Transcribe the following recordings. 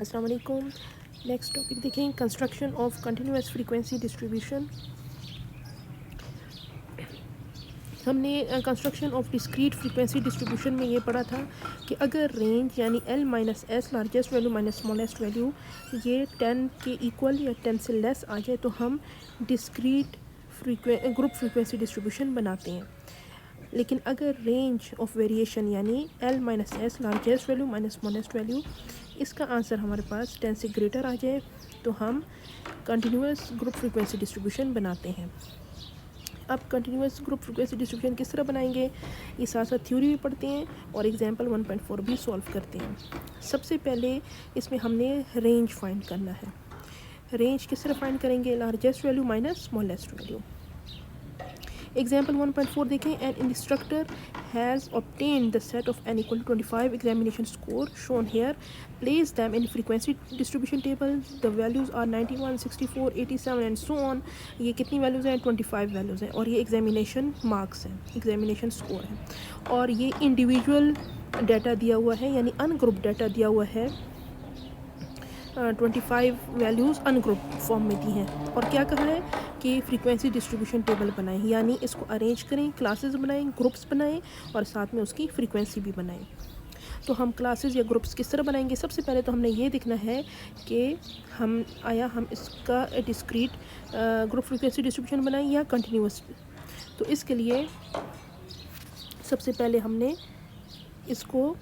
अस्सलाम वालेकुम। Next topic देखें, construction of continuous frequency distribution. हमने construction of discrete frequency distribution में ये पढ़ा था कि अगर रेंज यानी L minus S largest value minus smallest value ये 10 के इक्वल या 10 से लेस आ जाए तो हम डिस्क्रीट ग्रुप फ्रीक्वेंसी डिस्ट्रीब्यूशन बनाते हैं। लेकिन अगर रेंज ऑफ वेरिएशन यानी L minus S largest value minus smallest value इसका आंसर हमारे पास 10 से ग्रेटर आ जाए तो हम कंटिन्यूस ग्रुप फ्रीक्वेंसी डिस्ट्रीब्यूशन बनाते हैं। अब कंटिन्यूस ग्रुप फ्रीक्वेंसी डिस्ट्रीब्यूशन किस तरह बनाएंगे, ये साथ साथ थ्योरी भी पढ़ते हैं और एग्जांपल 1.4 भी सॉल्व करते हैं। सबसे पहले इसमें हमने रेंज फाइंड करना है। रेंज किस तरह फाइंड करेंगे, largest value minus smallest value. Example 1.4 देखें, N instructor has obtained the set of n equal to 25 examination score shown here. Place them in frequency distribution table. The values are 91, 64, 87 and so on. ये कितनी values हैं, 25 values हैं और ये examination marks हैं, examination score है। और ये इंडिविजुअल डाटा दिया हुआ है यानी अनग्रुप डाटा दिया हुआ है। 25 वैल्यूज़ अनग्रुप फॉर्म में दी हैं और क्या कहा है कि फ्रीक्वेंसी डिस्ट्रीब्यूशन टेबल बनाएं, यानी इसको अरेंज करें, क्लासेस बनाएं, ग्रुप्स बनाएं और साथ में उसकी फ्रीक्वेंसी भी बनाएं। तो हम क्लासेस या ग्रुप्स किस तरह बनाएंगे, सबसे पहले तो हमने ये देखना है कि हम इसका डिस्क्रीट ग्रुप फ्रीक्वेंसी डिस्ट्रीब्यूशन बनाएं या कंटिन्यूस। तो इसके लिए सबसे पहले हमने इसको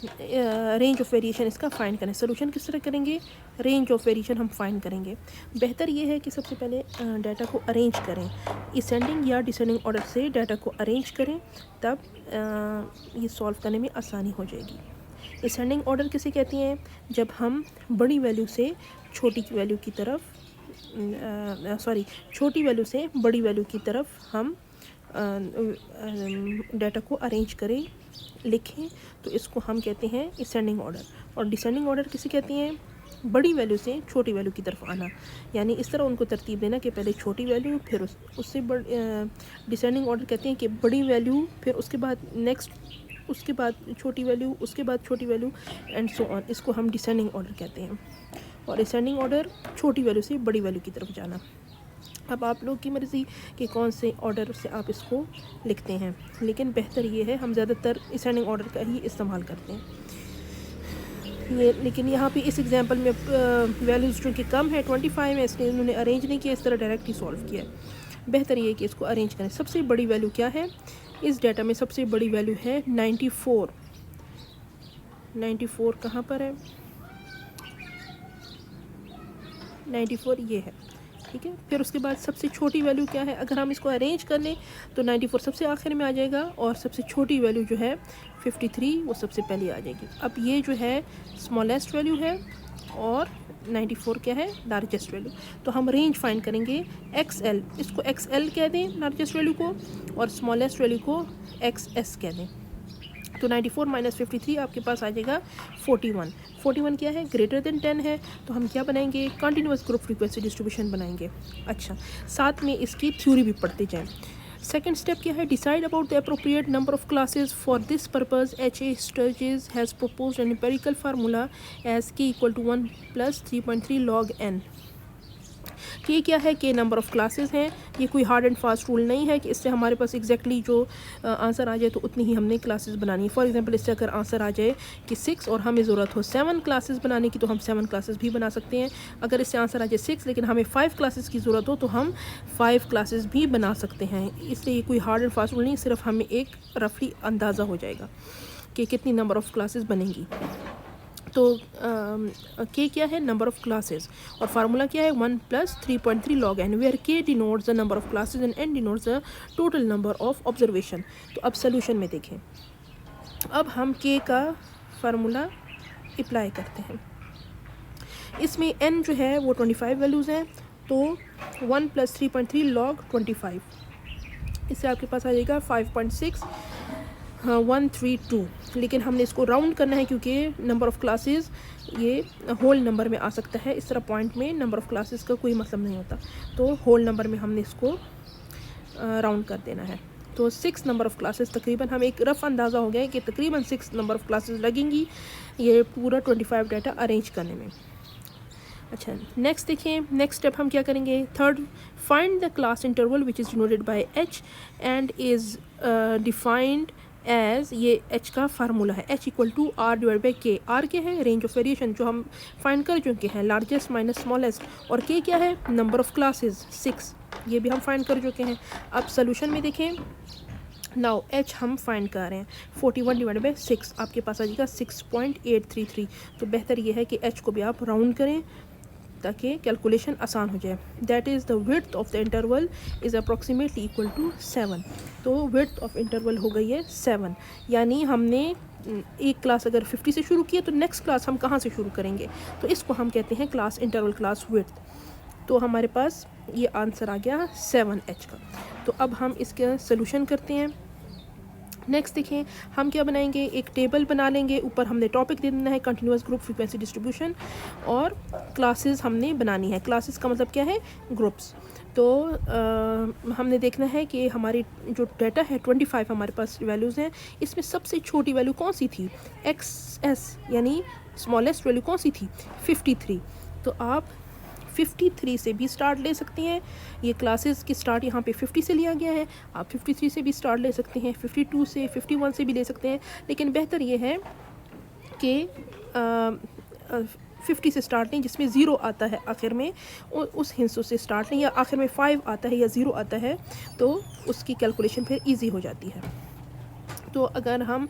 रेंज ऑफ वेरिएशन इसका फाइंड करें। सोल्यूशन किस तरह करेंगे, रेंज ऑफ वेरिएशन हम फाइंड करेंगे। बेहतर ये है कि सबसे पहले डाटा को अरेंज करें, असेंडिंग या डिसेंडिंग ऑर्डर से डाटा को अरेंज करें, तब ये सॉल्व करने में आसानी हो जाएगी। असेंडिंग ऑर्डर किसे कहती हैं, जब हम बड़ी वैल्यू से छोटी वैल्यू की तरफ छोटी वैल्यू से बड़ी वैल्यू की तरफ हम डाटा को अरेंज करें, लिखें, तो इसको हम कहते हैं असेंडिंग ऑर्डर। और डिसेंडिंग ऑर्डर किसे कहती हैं, बड़ी वैल्यू से छोटी वैल्यू की तरफ आना, यानी इस तरह उनको तरतीब देना कि पहले छोटी वैल्यू फिर उससे डिसेंडिंग ऑर्डर कहते हैं कि बड़ी वैल्यू फिर उसके बाद नेक्स्ट, उसके बाद छोटी वैल्यू, उसके बाद छोटी वैल्यू एंड सो ऑन। इसको हम डिसेंडिंग ऑर्डर कहते हैं। और असेंडिंग ऑर्डर छोटी वैल्यू से बड़ी वैल्यू की तरफ जाना। अब आप लोग की मर्ज़ी कि कौन से ऑर्डर से आप इसको लिखते हैं, लेकिन बेहतर ये है हम ज़्यादातर असेंडिंग ऑर्डर का ही इस्तेमाल करते हैं। ये लेकिन यहाँ पे इस एग्जांपल में वैल्यूज़ चूँकि कम है, 25 है, इसलिए उन्होंने अरेंज नहीं किया, इस तरह डायरेक्ट ही सॉल्व किया। बेहतर ये है कि इसको अरेंज करें। सबसे बड़ी वैल्यू क्या है, इस डाटा में सबसे बड़ी वैल्यू है 94। 94 कहाँ पर है, 94 ये है, ठीक है। फिर उसके बाद सबसे छोटी वैल्यू क्या है, अगर हम इसको अरेंज कर लें तो 94 सबसे आखिर में आ जाएगा और सबसे छोटी वैल्यू जो है 53 वो सबसे पहले आ जाएगी। अब ये जो है स्मॉलेस्ट वैल्यू है और 94 क्या है, लार्जेस्ट वैल्यू। तो हम रेंज फाइंड करेंगे XL, इसको XL कह दें लार्जेस्ट वैल्यू को और स्मॉलेस्ट वैल्यू को XS कह दें। तो 94 माइनस 53 आपके पास आ जाएगा 41। 41 क्या है, ग्रेटर देन 10 है, तो हम क्या बनाएंगे, कंटिन्यूस ग्रुप फ्रीक्वेंसी डिस्ट्रीब्यूशन बनाएंगे। अच्छा, साथ में इसकी थ्योरी भी पढ़ते जाएं। सेकेंड स्टेप क्या है, decide about the appropriate number of classes for this purpose. H.A. Sturges has proposed an empirical formula as k equal to 1 plus 3.3 log n। कि ये क्या है, कि नंबर ऑफ़ क्लासेस हैं, ये कोई हार्ड एंड फास्ट रूल नहीं है कि इससे हमारे पास एग्जैक्टली जो आंसर आ जाए तो उतनी ही हमने क्लासेस बनानी है। फॉर एग्जांपल इससे अगर आंसर आ जाए कि 6 और हमें ज़रूरत हो 7 क्लासेस बनाने की तो हम 7 क्लासेस भी बना सकते हैं। अगर इससे आंसर आ जाए 6 लेकिन हमें 5 क्लासेस की ज़रूरत हो तो हम 5 क्लासेस भी बना सकते हैं। इसलिए ये कोई हार्ड एंड फास्ट रूल नहीं, सिर्फ हमें एक रफली अंदाज़ा हो जाएगा कि कितनी नंबर ऑफ़ क्लासेस बनेंगी। तो के क्या है, नंबर ऑफ़ क्लासेस, और फार्मूला क्या है 1 plus 3.3 log n, वेयर के denotes the number of classes and n denotes the total number of observation. तो अब सोल्यूशन में देखें, अब हम के का फार्मूला अप्लाई करते हैं। इसमें n जो है वो 25 वैल्यूज़ हैं, तो 1 plus 3.3 log 25, इससे आपके पास आ जाएगा 5.6 132। लेकिन हमने इसको राउंड करना है क्योंकि नंबर ऑफ़ क्लासेस ये होल नंबर में आ सकता है। इस तरह पॉइंट में नंबर ऑफ़ क्लासेस का कोई मतलब नहीं होता, तो होल नंबर में हमने इसको राउंड कर देना है। तो 6 नंबर ऑफ़ क्लासेस तकरीबन, हम एक रफ़ अंदाज़ा हो गया है कि तकरीबन 6 नंबर ऑफ़ क्लासेस लगेंगी। ये पूरा 25 डाटा अरेंज करने में। अच्छा, नेक्स्ट देखिए, नेक्स्ट स्टेप हम क्या करेंगे, third, find the class interval which is denoted by h and is defined as, ये एच का फार्मूला है, h equal to r divide by k. R क्या है, रेंज ऑफ वेरिएशन जो हम फाइंड कर चुके हैं, लार्जेस्ट माइनस स्मॉलेस्ट, और के क्या है, नंबर ऑफ क्लासेस 6, ये भी हम फाइंड कर चुके हैं। अब सोल्यूशन में देखें, नाउ एच हम फाइंड कर रहे हैं, 41 डिवाइड बाई 6 आपके पास आ जाएगा 6.833। तो बेहतर ये है कि एच को भी आप राउंड करें ताकि कैलकुलेशन आसान हो जाए। That is the width of the interval is approximately equal to 7। तो विड्थ ऑफ इंटरवल हो गई है 7, यानी हमने एक क्लास अगर 50 से शुरू किया तो नेक्स्ट क्लास हम कहाँ से शुरू करेंगे, तो इसको हम कहते हैं क्लास इंटरवल, क्लास विड्थ। तो हमारे पास ये आंसर आ गया 7H का। तो अब हम इसका सोल्यूशन करते हैं। नेक्स्ट देखें, हम क्या बनाएंगे, एक टेबल बना लेंगे, ऊपर हमने टॉपिक दे देना है कंटिन्यूस ग्रुप फ्रीक्वेंसी डिस्ट्रीब्यूशन, और क्लासेस हमने बनानी है। क्लासेस का मतलब क्या है, ग्रुप्स। तो हमने देखना है कि हमारी जो डाटा है 25 हमारे पास वैल्यूज़ हैं, इसमें सबसे छोटी वैल्यू कौन सी थी, XS, यानी स्मॉलेस्ट वैल्यू कौन सी थी, 53। तो आप 53 से भी स्टार्ट ले सकते हैं, ये क्लासेस की स्टार्ट यहाँ पे 50 से लिया गया है, आप 53 से भी स्टार्ट ले सकते हैं, 52 से, 51 से भी ले सकते हैं, लेकिन बेहतर ये है कि 50 से स्टार्ट लें जिसमें ज़ीरो आता है आखिर में, उस हिस्सों से स्टार्ट लें, या आखिर में 5 आता है या ज़ीरो आता है तो उसकी कैलकुलेशन फिर ईजी हो जाती है। तो अगर हम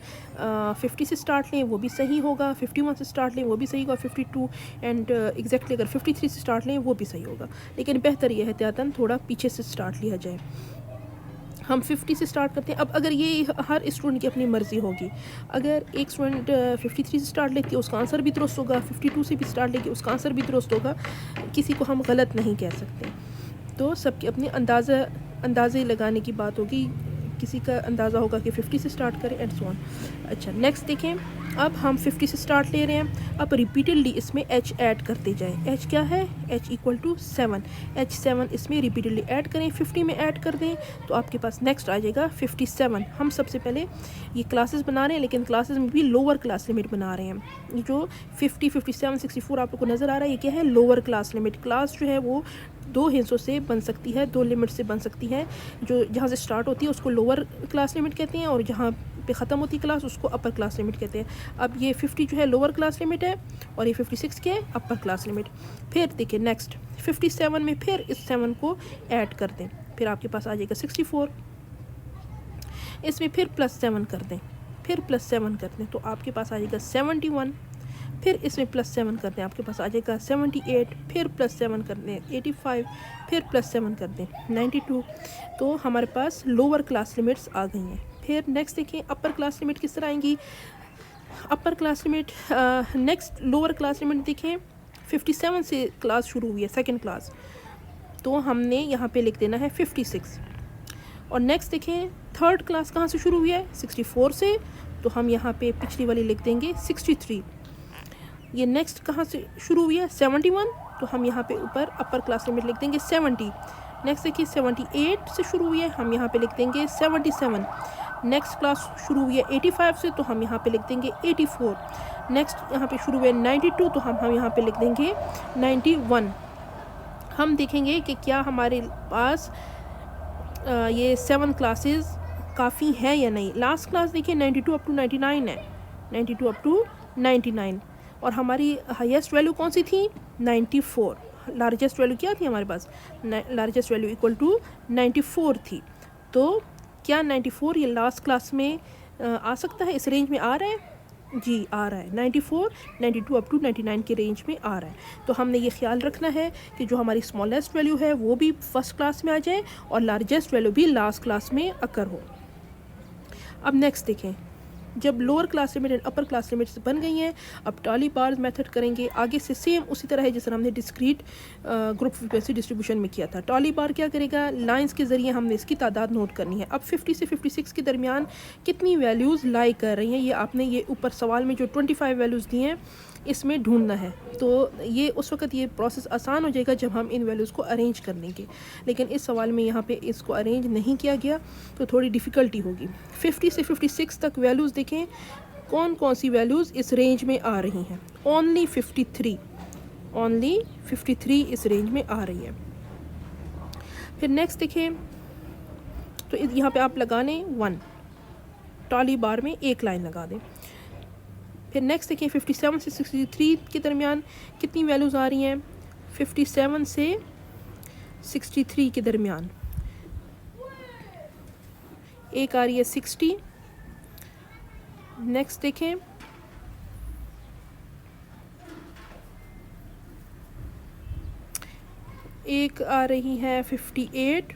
50 से स्टार्ट लें वो भी सही होगा, 51 से स्टार्ट लें वो भी सही होगा, 52 एंड एग्जैक्टली अगर 53 से स्टार्ट लें वो भी सही होगा, लेकिन बेहतर यह एहतियातन थोड़ा पीछे से स्टार्ट लिया जाए। हम 50 से स्टार्ट करते हैं। अब अगर ये हर स्टूडेंट की अपनी मर्ज़ी होगी, अगर एक स्टूडेंट 53 से स्टार्ट लेती है उसका आंसर भी दुरुस्त होगा, 52 से भी स्टार्ट लेगी उसका आंसर भी दुरुस्त होगा, किसी को हम गलत नहीं कह सकते। तो सबकी अपनी अंदाज़े लगाने की बात होगी, किसी का अंदाज़ा होगा कि 50 से स्टार्ट करें एंड सो ऑन। अच्छा, नेक्स्ट देखें, अब हम 50 से स्टार्ट ले रहे हैं, अब रिपीटेडली इसमें h ऐड करते जाएं। h क्या है, h इक्वल टू 7, h7 इसमें रिपीटेडली ऐड करें, 50 में ऐड कर दें तो आपके पास नेक्स्ट आ जाएगा 57। हम सबसे पहले ये क्लासेस बना रहे हैं, लेकिन क्लासेस में भी लोअर क्लास लिमिट बना रहे हैं। ये जो 50, 57, 64 आप लोग को नज़र आ रहा है, ये क्या है, लोअर क्लास लिमिट। क्लास जो है वो दो हिस्सों से बन सकती है, दो लिमिट से बन सकती है। जो जहाँ से स्टार्ट होती है उसको लोअर क्लास लिमिट कहते हैं, और जहाँ पे ख़त्म होती है क्लास उसको अपर क्लास लिमिट कहते हैं। अब ये 50 जो है लोअर क्लास लिमिट है, और ये 56 क्या है, अपर क्लास लिमिट। फिर देखिए नेक्स्ट 57 में फिर इस 7 को ऐड कर दें, फिर आपके पास आ जाएगा 64, इसमें फिर +7 कर दें, फिर +7 कर दें तो आपके पास आ जाएगा 71, फिर इसमें +7 कर दें आपके पास आ जाएगा 78, फिर +7 कर दें 85, फिर +7 कर दें 92। तो हमारे पास लोअर क्लास लिमिट्स आ गई हैं। फिर नेक्स्ट देखें अपर क्लास लिमिट किस तरह आएंगी। Upper class limit, next lower class limit देखें, 57 से क्लास शुरू हुई है सेकंड क्लास, तो हमने यहाँ पे लिख देना है 56। और नेक्स्ट देखें थर्ड क्लास कहाँ से शुरू हुई है, 64 से, तो हम यहाँ पे पिछली वाली लिख देंगे 63। ये नेक्स्ट कहाँ से शुरू हुई है, 71, तो हम यहाँ पे ऊपर अपर क्लास लिमिट लिख देंगे 70। नेक्स्ट देखिए 78 से शुरू हुई है, हम यहाँ पे लिख देंगे 77। नेक्स्ट क्लास शुरू हुई है 85 से, तो हम यहाँ पे लिख देंगे 84। नेक्स्ट यहाँ पे शुरू हुए 92, तो हम यहाँ पे लिख देंगे 91। हम देखेंगे कि क्या हमारे पास ये 7 क्लासेस काफ़ी हैं या नहीं। लास्ट क्लास देखिए 92 अप टू 99 है, 92 अप टू 99, और हमारी हाईएस्ट वैल्यू कौन सी थी, 94। लार्जेस्ट वैल्यू क्या थी हमारे पास, लार्जेस्ट वैल्यू इक्वल टू 94 थी। तो क्या 94 ये लास्ट क्लास में आ सकता है, इस रेंज में आ रहा है, जी आ रहा है, 94, 92 अप टू 99 के रेंज में आ रहा है। तो हमने ये ख्याल रखना है कि जो हमारी स्मॉलेस्ट वैल्यू है वो भी फर्स्ट क्लास में आ जाए और लार्जेस्ट वैल्यू भी लास्ट क्लास में अकर हो। अब नेक्स्ट देखें, जब lower class limit and upper class limits बन गई हैं, अब टॉली बार्स मेथड करेंगे आगे से सेम उसी तरह है जिस तरह हमने डिस्क्रीट ग्रुप फ्रीक्वेंसी डिस्ट्रीब्यूशन में किया था। टॉली बार क्या करेगा, लाइंस के ज़रिए हमने इसकी तादाद नोट करनी है। अब 50 से 56 के दरमियान कितनी वैल्यूज़ लाई कर रही हैं, ये आपने ये ऊपर सवाल में जो 25 वैल्यूज़ दी हैं इसमें ढूंढना है। तो ये उस वक्त ये प्रोसेस आसान हो जाएगा जब हम इन वैल्यूज़ को अरेंज कर लेंगे, लेकिन इस सवाल में यहाँ पे इसको अरेंज नहीं किया गया तो थोड़ी डिफ़िकल्टी होगी। 50 से 56 तक वैल्यूज़ देखें, कौन कौन सी वैल्यूज़ इस रेंज में आ रही हैं। ओनली 53 इस रेंज में आ रही है। फिर नेक्स्ट देखें तो यहाँ पे आप लगा लें 1, टॉली बार में एक लाइन लगा दें। फिर नेक्स्ट देखें 57 से 63 के दरमियान कितनी वैल्यूज़ आ रही हैं। 57 से 63 के दरमियान एक आ रही है 60। नेक्स्ट देखें एक आ रही है 58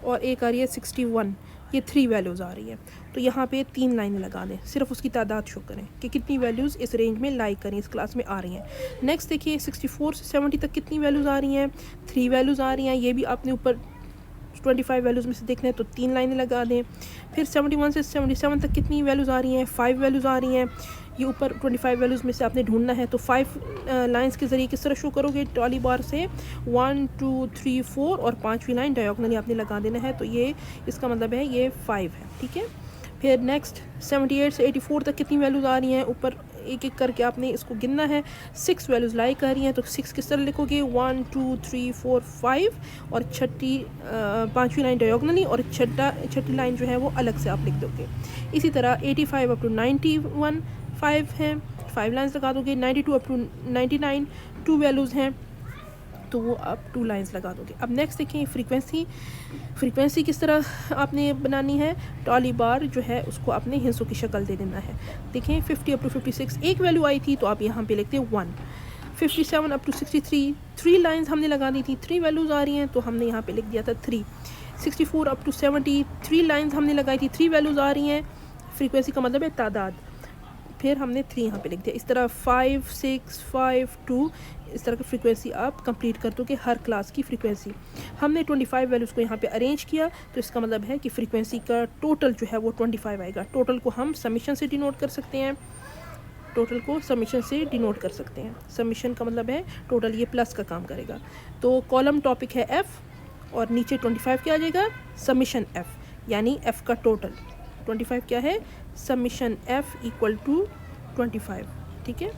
और एक आ रही है 61। ये 3 वैल्यूज़ आ रही है। तो यहाँ पे 3 लाइनें लगा दें, सिर्फ उसकी तादाद शो करें कि कितनी वैल्यूज़ इस रेंज में लाइक करें, इस क्लास में आ रही हैं। नेक्स्ट देखिए 64 से 70 तक कितनी वैल्यूज़ आ रही हैं। 3 वैल्यूज़ आ रही हैं। ये भी आपने ऊपर 25 वैल्यूज़ में से देखना है तो 3 लाइनें लगा दें। फिर 71 से 77 तक कितनी वैल्यूज़ आ रही हैं। 5 वैल्यूज़ आ रही हैं। ये ऊपर 25 वैल्यूज़ में से आपने ढूंढना है तो 5 लाइंस के ज़रिए किस तरह शो करोगे। ट्रॉली बार से 1 2 3 4 और 5वीं लाइन डायगोनली आपने लगा देना है। तो ये इसका मतलब है ये 5 है, ठीक है। फिर नेक्स्ट 78 से 84 तक कितनी वैल्यूज़ आ रही हैं। ऊपर एक एक करके आपने इसको गिनना है। 6 वैल्यूज़ लाइक कर रही हैं तो 6 किस तरह लिखोगे 1 2 3 4 5 और 5वीं लाइन डायगोनली और छठी लाइन जो है वो अलग से आप लिख दोगे। इसी तरह 85 अप टू 91 5 हैं, 5 लाइन्स लगा दोगे। 92 अप टू 99 2 वैल्यूज़ हैं तो वो आप 2 लाइंस लगा दोगे। अब नेक्स्ट देखें फ्रीक्वेंसी किस तरह आपने बनानी है। टॉली बार जो है उसको आपने हिस्सों की शक्ल दे देना है। देखें 50 अप टू 56 एक वैल्यू आई थी तो आप यहाँ पे लिखते हैं 1। 57 अप टू 63 3 लाइंस हमने लगा दी थी, 3 वैल्यूज़ आ रही हैं तो हमने यहाँ पे लिख दिया था 3। 64 अप टू 70 3 लाइंस हमने लगाई थी, 3 वैल्यूज़ आ रही हैं। फ्रीक्वेंसी का मतलब है तादाद। फिर हमने 3 यहाँ पे लिख दिया। इस तरह 5 6 5 2 इस तरह की फ्रीक्वेंसी आप कंप्लीट कर दोगे। हर क्लास की फ्रीक्वेंसी हमने 25 वैल्यूज़ को यहाँ पे अरेंज किया तो इसका मतलब है कि फ्रीक्वेंसी का टोटल जो है वो 25 आएगा। टोटल को हम समीशन से डिनोट कर सकते हैं। समीशन का मतलब है टोटल, ये प्लस का काम करेगा। तो कॉलम टॉपिक है F और नीचे 25 क्या आ जाएगा समीशन F, यानी F का टोटल 25 क्या है समीशन F इक्वल टू 25, ठीक है।